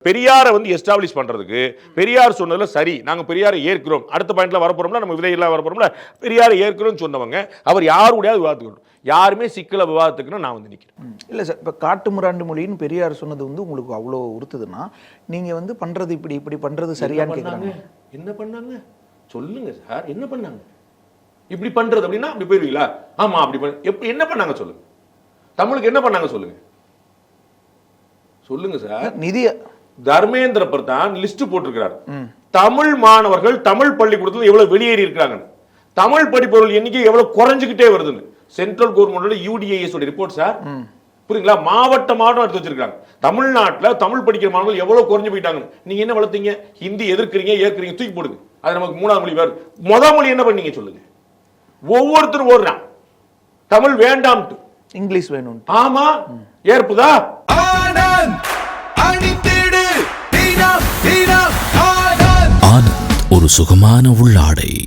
பெரியாரை வந்து எஸ்டாப்ளிஷ் பண்றதுக்கு பெரியார் சொன்னதுல சரி, நாங்க பெரியாரை ஏற்கிறோம், அடுத்த பாயிண்ட்ல வரப்போறோம்ல, நம்ம விதையெல்லாம் வரப்போறோம்ல, பெரியாரை ஏற்கிறோம்னு சொன்னவங்க அவர் யாருடைய விவாதத்துக்கு யாருமே சிக்கல விவாதத்துக்குன்னு நான் வந்து நிக்கிறேன். இல்லை சார், இப்போ காட்டு மிராண்டு மொழின்னு பெரியார் சொன்னது வந்து உங்களுக்கு அவ்வளோ உறுத்துதுன்னா நீங்கள் வந்து பண்ணுறது இப்படி பண்ணுறது சரியான்னு கேட்குறாங்க. என்ன பண்ணாங்க சொல்லுங்க சார், என்ன பண்ணாங்க? இப்படி பண்றது அப்படின்னா அப்படி போயிருவீங்களா? ஆமா அப்படி எப்படி என்ன பண்ணாங்க சொல்லுங்க. தமிழுக்கு என்ன பண்ணாங்க சொல்லுங்க. சொல்லுங்க சார். நிதிய தர்மேந்திர பிரதான் லிஸ்ட் போட்டிருக்கிறார். தமிழ் மாணவர்கள் தமிழ் பள்ளிக்கூடத்தில் எவ்வளவு வெளியேறி இருக்காங்க, தமிழ் படிப்பவர்கள் எண்ணிக்கை எவ்வளவு குறைஞ்சுக்கிட்டே வருதுன்னு சென்ட்ரல் கவர்மெண்டோட UDAS ரிப்போர்ட் சார். புரியுங்களா? மாவட்டம் எடுத்து வச்சிருக்காங்க. தமிழ்நாட்டில் தமிழ் படிக்கிற மாணவர்கள் எவ்வளவு குறைஞ்சு போயிட்டாங்க. நீங்க என்ன வளர்த்தீங்க? ஹிந்தி எதிர்க்கிறீங்க, ஏற்கிறீங்க, தூக்கி போடுங்க. அது நமக்கு மூணாவது மொழி வேறு. முதல் மொழி என்ன பண்ணீங்க சொல்லுங்க. ஒவ்வொருத்தரும் ஓடுறான் தமிழ் வேண்டாம், இங்கிலீஷ் வேணும். ஆமா, ஏற்புதா? ஆனந்த் ஒரு சுகமான உள்ளாடை.